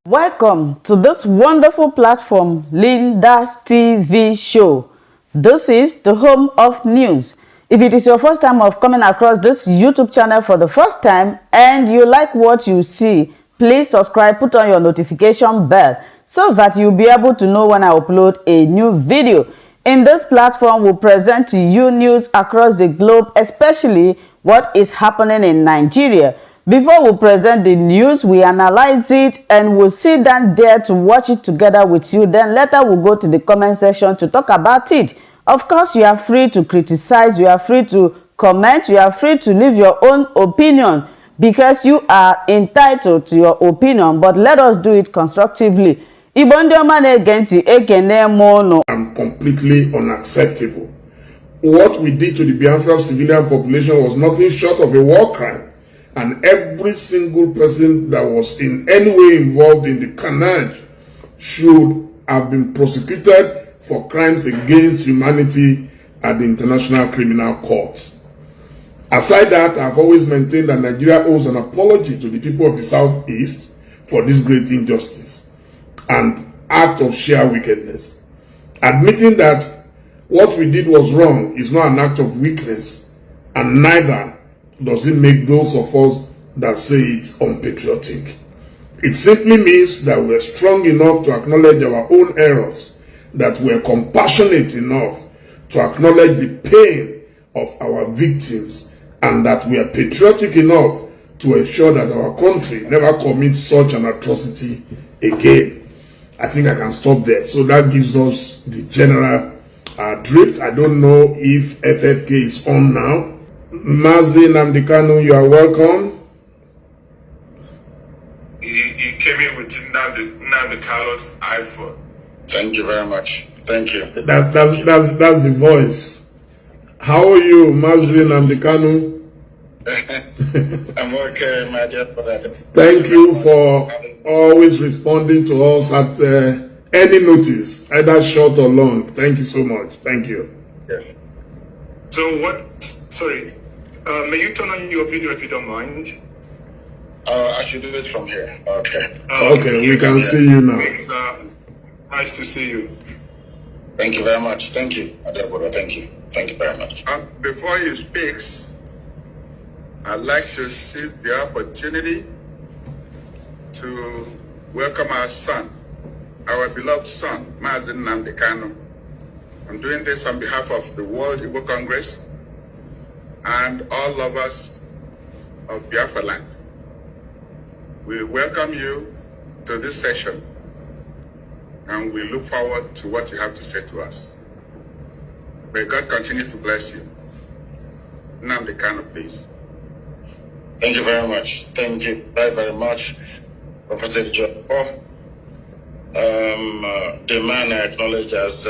Welcome to this wonderful platform, Linda's TV show. This is the home of news. If it is your first time of coming across this YouTube channel for the first time and you like what you see, please subscribe, put on your notification bell so that you'll be able to know when I upload a new video. In this platform, we'll present to you news across the globe, especially what is happening in Nigeria. Before we present the news, we analyze it and we'll sit down there to watch it together with you. Then later we'll go to the comment section to talk about it. Of course, you are free to criticize, you are free to comment, you are free to leave your own opinion because you are entitled to your opinion, but let us do it constructively. I'm completely unacceptable. What we did to the Biafran civilian population was nothing short of a war crime. And every single person that was in any way involved in the carnage should have been prosecuted for crimes against humanity at the International Criminal Court. Aside that, I've always maintained that Nigeria owes an apology to the people of the Southeast for this great injustice and act of sheer wickedness. Admitting that what we did was wrong is not an act of weakness, and neither does it make those of us that say it's unpatriotic. It simply means that we're strong enough to acknowledge our own errors, that we're compassionate enough to acknowledge the pain of our victims, and that we are patriotic enough to ensure that our country never commits such an atrocity again. I think I can stop there. So that gives us the general drift. I don't know if FFK is on now. Mazi, Nnamdi, Kanu, you are welcome. He came in with Nnamdi Carlos iPhone. Thank you very much. Thank you. That's the voice. How are you, Mazi, Nnamdi, Kanu? I'm okay, my dear brother. Thank you for always responding to us at any notice, either short or long. Thank you so much. Thank you. Yes. So what? Sorry. May you turn on your video if you don't mind? I should do it from here. Okay. Okay, we can see you now. It's nice to see you. Thank you very much. Thank you, my dear brother. Thank you. Thank you very much. Before he speaks, I'd like to seize the opportunity to welcome our son, our beloved son, Mazi Nnamdi Kanu. I'm doing this on behalf of the World Igbo Congress and all lovers of Biafra land. We welcome you to this session and we look forward to what you have to say to us. May God continue to bless you. Nnamdi Kanu, please. Thank you very much. Thank you very, very much, Professor Joe. The man I acknowledge as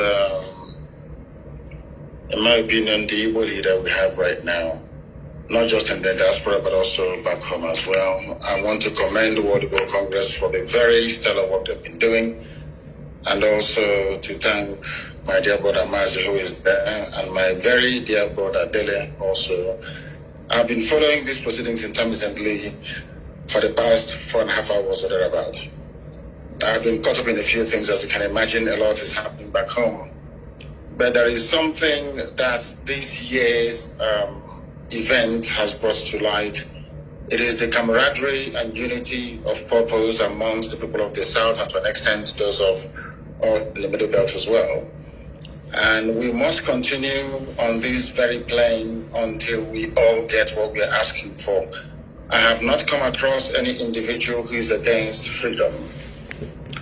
in my opinion, the Igbo leader we have right now, not just in the diaspora, but also back home as well. I want to commend the World Igbo Congress for the very stellar work they've been doing, and also to thank my dear brother Mazi, who is there, and my very dear brother Dele also. I've been following these proceedings intermittently for the past 4.5 hours or thereabout. I've been caught up in a few things, as you can imagine. A lot is happening back home. But there is something that this year's event has brought to light. It is the camaraderie and unity of purpose amongst the people of the South, and to an extent those of the Middle Belt as well. And we must continue on this very plane until we all get what we are asking for. I have not come across any individual who is against freedom.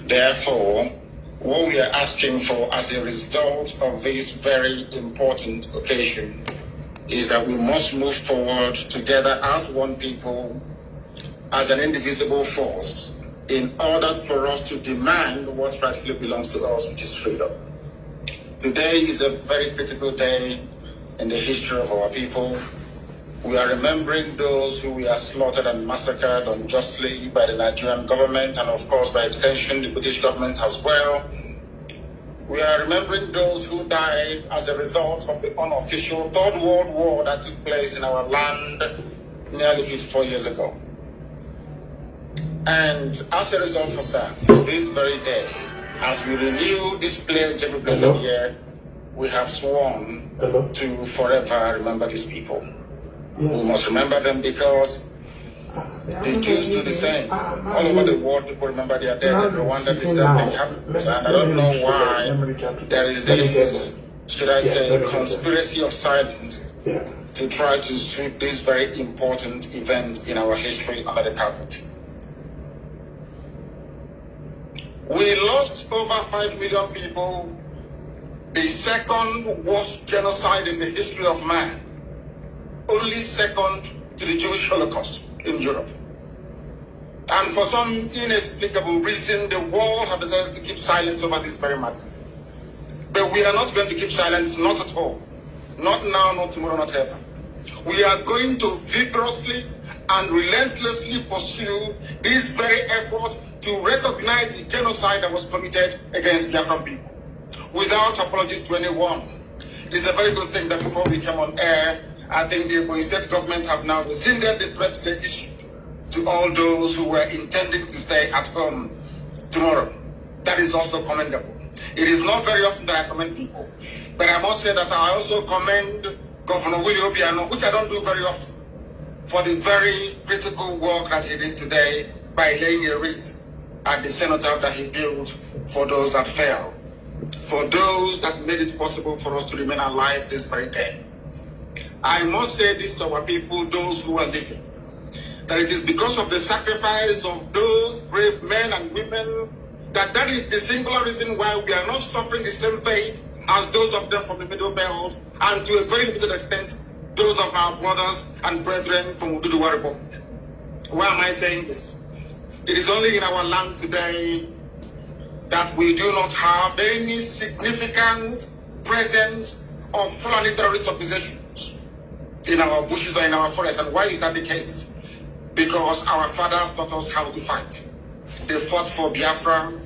Therefore, what we are asking for as a result of this very important occasion is that we must move forward together as one people, as an indivisible force, in order for us to demand what rightfully belongs to us, which is freedom. Today is a very critical day in the history of our people. We are remembering those who were slaughtered and massacred unjustly by the Nigerian government, and of course by extension the British government as well. We are remembering those who died as a result of the unofficial Third World War that took place in our land nearly 54 years ago. And as a result of that, this very day, as we renew this pledge every blessed year, we have sworn to forever remember these people. We must remember them because the Jews do the same. All over the world, people remember their dead. In Rwanda, the same thing happens. And I don't know why there is this, should I say, conspiracy of silence to try to sweep this very important event in our history under the carpet. We lost over 5 million people, the second worst genocide in the history of man, only second to the Jewish Holocaust in Europe. And for some inexplicable reason, the world have decided to keep silence over this very matter. But we are not going to keep silence, not at all. Not now, not tomorrow, not ever. We are going to vigorously and relentlessly pursue this very effort to recognize the genocide that was committed against Biafran people, without apologies to anyone. It's a very good thing that before we came on air, I think the Ebonyi State government have now rescinded the threats they issued to all those who were intending to stay at home tomorrow. That is also commendable. It is not very often that I commend people, but I must say that I also commend Governor Willie Obiano, which I don't do very often, for the very critical work that he did today by laying a wreath at the cenotaph that he built for those that fell, for those that made it possible for us to remain alive this very day. I must say this to our people, those who are living, that it is because of the sacrifice of those brave men and women that is the singular reason why we are not suffering the same fate as those of them from the Middle Belt, and to a very limited extent, those of our brothers and brethren from Ududuwa Republic. Why am I saying this? It is only in our land today that we do not have any significant presence of Fulani terrorist organizations in our bushes or in our forests. And why is that the case? Because our fathers taught us how to fight. They fought for Biafra,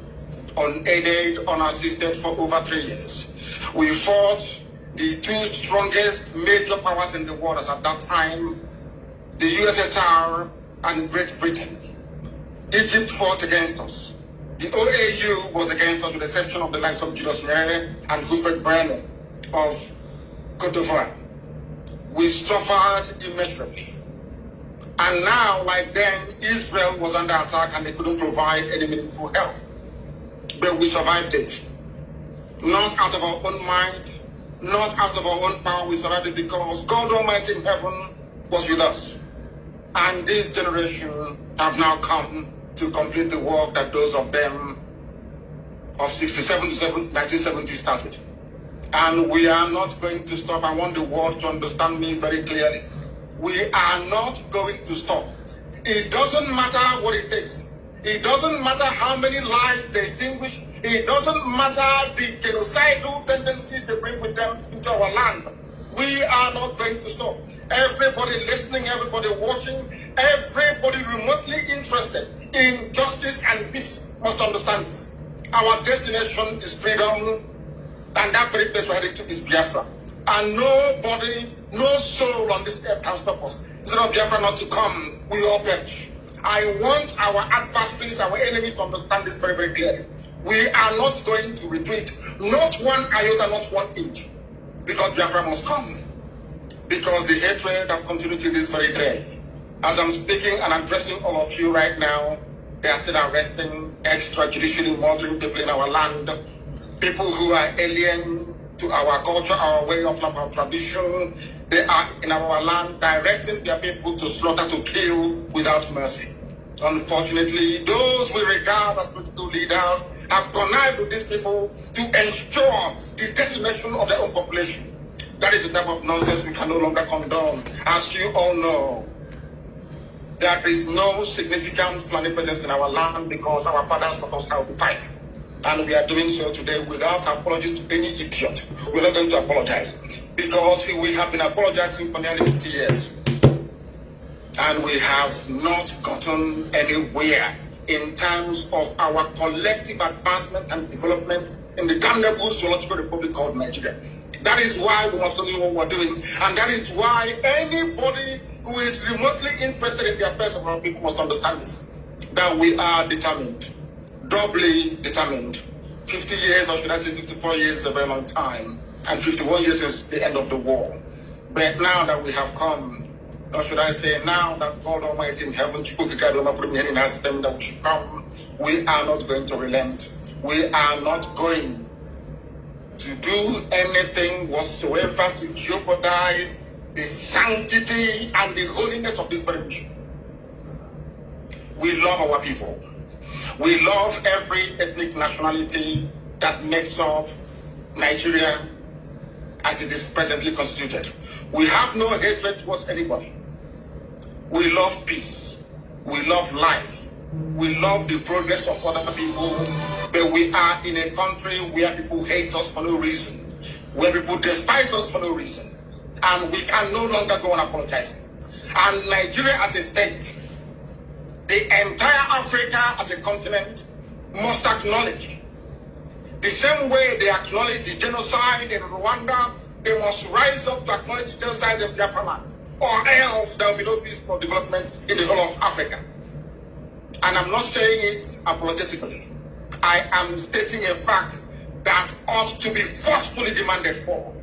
unaided, unassisted, for over 3 years. We fought the two strongest major powers in the world as at that time, the USSR and Great Britain. Egypt fought against us. The OAU was against us with the exception of the likes of Julius Nyerere and Wilfred Brennan of Cote d'Ivoire. We suffered immeasurably. And now, like then, Israel was under attack and they couldn't provide any meaningful help. But we survived it. Not out of our own might, not out of our own power, we survived it because God Almighty in heaven was with us. And this generation have now come to complete the work that those of them of 67 to 1970 started. And we are not going to stop. I want the world to understand me very clearly. We are not going to stop. It doesn't matter what it takes. It doesn't matter how many lives they extinguish. It doesn't matter the genocidal tendencies they bring with them into our land. We are not going to stop. Everybody listening, everybody watching, everybody remotely interested in justice and peace must understand this. Our destination is freedom, and that very place we're heading to is Biafra. And nobody, no soul on this earth can stop us. Instead of Biafra not to come, we all perish. I want our adversaries, our enemies to understand this very, very clearly. We are not going to retreat, not one iota, not 1 inch, because Biafra must come. Because the hatred have continued to this very day. As I'm speaking and addressing all of you right now, they are still arresting, extrajudicially murdering people in our land, people who are alien to our culture, our way of life, our tradition. They are in our land directing their people to slaughter, to kill without mercy. Unfortunately, those we regard as political leaders have connived with these people to ensure the decimation of their own population. That is the type of nonsense we can no longer condone. As you all know, there is no significant Fulani presence in our land because our fathers taught us how to fight. And we are doing so today without apologies to any idiot. We're not going to apologize because we have been apologizing for nearly 50 years. And we have not gotten anywhere in terms of our collective advancement and development in the damnable zoological republic called Nigeria. That is why we must know what we're doing. And that is why anybody who is remotely interested in the affairs of our people must understand this. that we are determined, doubly determined. 50 years, or should I say 54 years, is a very long time, and 51 years is the end of the war. But now that we have come, or should I say now that God Almighty in heaven, that we should come, we are not going to relent. We are not going to do anything whatsoever to jeopardize the sanctity and the holiness of this very mission. We love our people. We love every ethnic nationality that makes up Nigeria as it is presently constituted. We have no hatred towards anybody. We love peace. We love life. We love the progress of other people. But we are in a country where people hate us for no reason, where people despise us for no reason. And we can no longer go on apologizing. And Nigeria as a state, the entire Africa as a continent must acknowledge. The same way they acknowledge the genocide in Rwanda, they must rise up to acknowledge the genocide in Biafra, or else there will be no peace for development in the whole of Africa. And I'm not saying it apologetically. I am stating a fact that ought to be forcefully demanded for.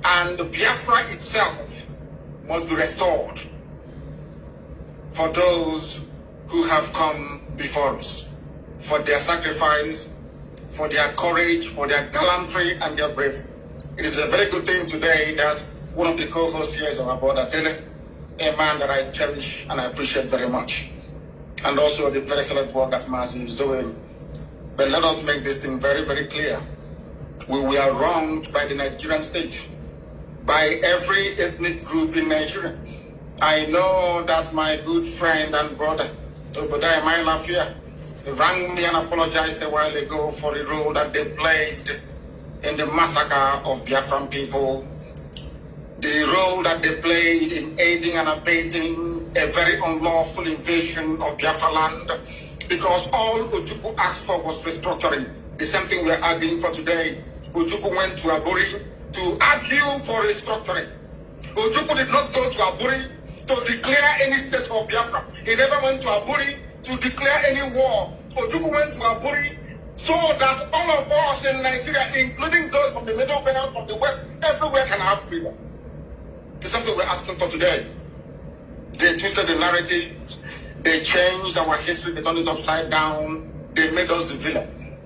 And Biafra itself must be restored for those who have come before us, for their sacrifice, for their courage, for their gallantry and their bravery. It is a very good thing today that one of the co-hosts here is our brother Dele, a man that I cherish and I appreciate very much. And also the very excellent work that Mazi is doing. But let us make this thing very, very clear. We were wronged by the Nigerian state, by every ethnic group in Nigeria. I know that my good friend and brother, Obadiah Mailafia, rang me and apologized a while ago for the role that they played in the massacre of Biafran people, the role that they played in aiding and abating a very unlawful invasion of Biafra land, because all Ojukwu asked for was restructuring. The same thing we're arguing for today. Ojukwu went to Aburi to argue for restructuring. Ojukwu did not go to Aburi to declare any state of Biafra. He never went to Aburi to declare any war. Ojukwu went to Aburi so that all of us in Nigeria, including those from the middle belt, from the west, everywhere can have freedom. It's something we're asking for today. They twisted the narrative. They changed our history. They turned it upside down. They made us the villain.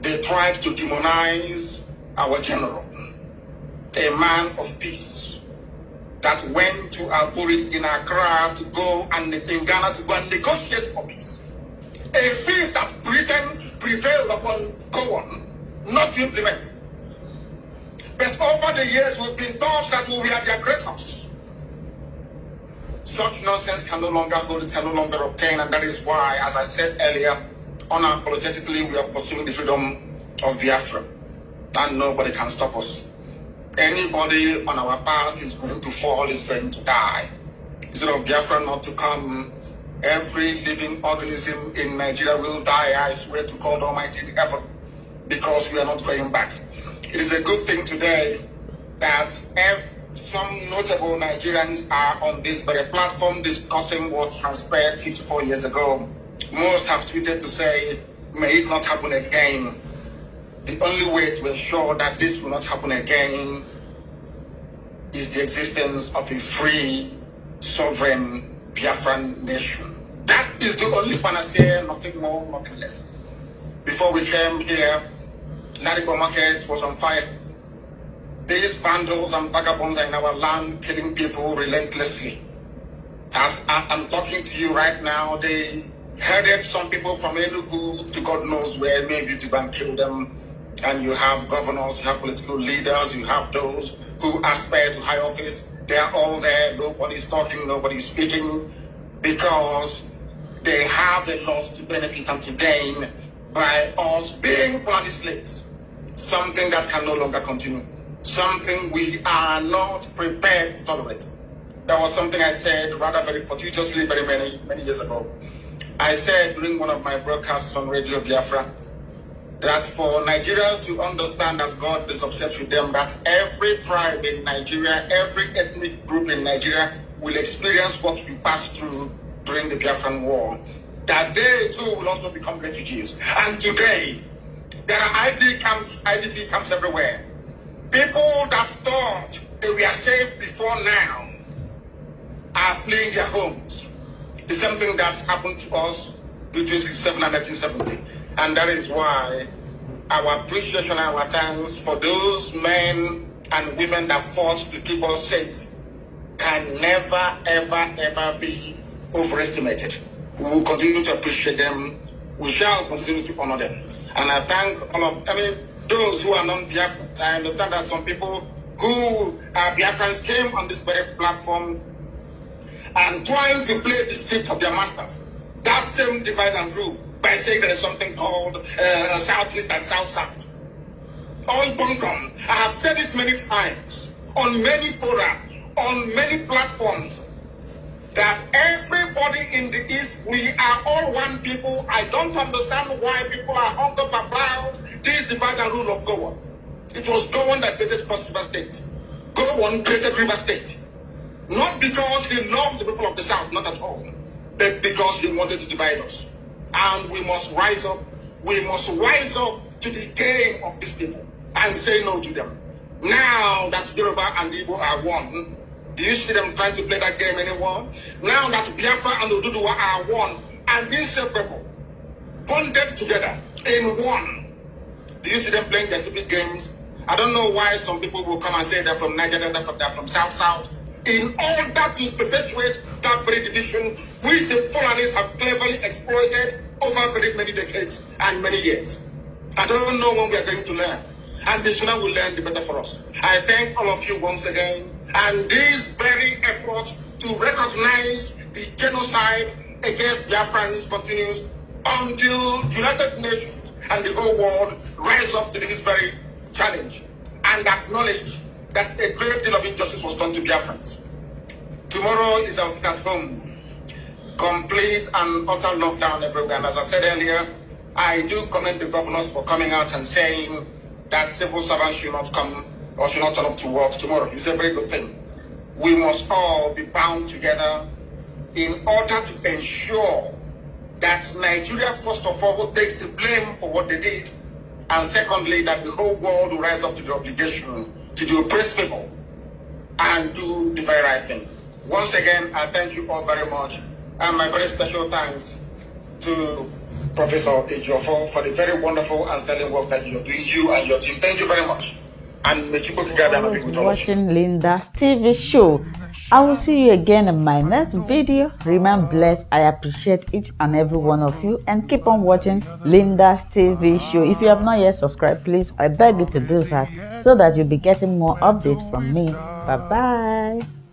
They tried to demonize our general, a man of peace, that went to Aburi in Accra to go and in Ghana to go and negotiate for peace. A peace that Britain prevailed upon Cohen not to implement. But over the years we've been taught that we are the aggressors. Such nonsense can no longer hold, it can no longer obtain, and that is why, as I said earlier, unapologetically we are pursuing the freedom of Biafra, and nobody can stop us. Anybody on our path is going to fall, is going to die. Instead of Biafra not to come, every living organism in Nigeria will die, I swear to God Almighty in heaven, because we are not going back. It is a good thing today that some notable Nigerians are on this very platform discussing what transpired 54 years ago. Most have tweeted to say, may it not happen again. The only way to ensure that this will not happen again is the existence of a free, sovereign Biafran nation. That is the only panacea, nothing more, nothing less. Before we came here, Ladipo Market was on fire. These vandals and vagabonds are in our land killing people relentlessly. As I'm talking to you right now, they headed some people from Enugu to God knows where, maybe to go and kill them. And you have governors, you have political leaders, you have those who aspire to high office. They are all there. Nobody's talking, nobody's speaking, because they have a lot to benefit and to gain by us being Fulani slaves. Something that can no longer continue. Something we are not prepared to tolerate. That was something I said rather very fortuitously very many years ago. I said during one of my broadcasts on Radio Biafra that for Nigerians to understand that God is upset with them, that every tribe in Nigeria, every ethnic group in Nigeria will experience what we passed through during the Biafran War. that they too will also become refugees. And today, there are IDP camps everywhere. People that thought they were safe before now are fleeing their homes. The same thing that happened to us between 1967 and 1970. And that is why our appreciation and our thanks for those men and women that fought to keep us safe can never, ever, ever be overestimated. We will continue to appreciate them. We shall continue to honor them. And I thank all of, those who are non-Biafrans. I understand that some people who are Biafrans came on this very platform and trying to play the script of their masters. That same divide and rule by saying there is something called Southeast and South-South. All bunkum. I have said it many times on many fora, on many platforms, that everybody in the East, we are all one people. I don't understand why people are hung up about this divide and rule of Gowon. It was Gowon that created Cross River State. Gowon created River State. Not because he loves the people of the South, not at all, but because he wanted to divide us. And we must rise up. We must rise up to the game of these people and say no to them. Now that Yoruba and Igbo are one, do you see them trying to play that game anymore? Now that Biafra and Oduduwa are one and inseparable, bonded together in one, do you see them playing their stupid games? I don't know why some people will come and say they're from Nigeria, they're from South. In order to perpetuate that very division, which the Fulanis have cleverly exploited over very many decades and many years. I don't know when we are going to learn. And the sooner we learn, the better for us. I thank all of you once again. And this very effort to recognize the genocide against Biafrans continues until United Nations and the whole world rise up to this very challenge and acknowledge that a great deal of injustice was done to Biafrans. Tomorrow is our at home. Complete and utter lockdown everywhere. And as I said earlier, I do commend the governors for coming out and saying that civil servants should not come or should not turn up to work tomorrow. It's a very good thing. We must all be bound together in order to ensure that Nigeria, first of all, takes the blame for what they did. And secondly, that the whole world will rise up to the obligation to do oppressed people and do the very right thing. Once again, I thank you all very much. And my very special thanks to Professor Ejiofor for the very wonderful and sterling work that you're doing, you and your team. Thank you very much. And may you both gather and be with all of you. Watching Linda's TV show. I will see you again in my next video. Remain blessed. I appreciate each and every one of you. And keep on watching Linda's TV show. If you have not yet subscribed, please, I beg you to do that so that you'll be getting more updates from me. Bye-bye.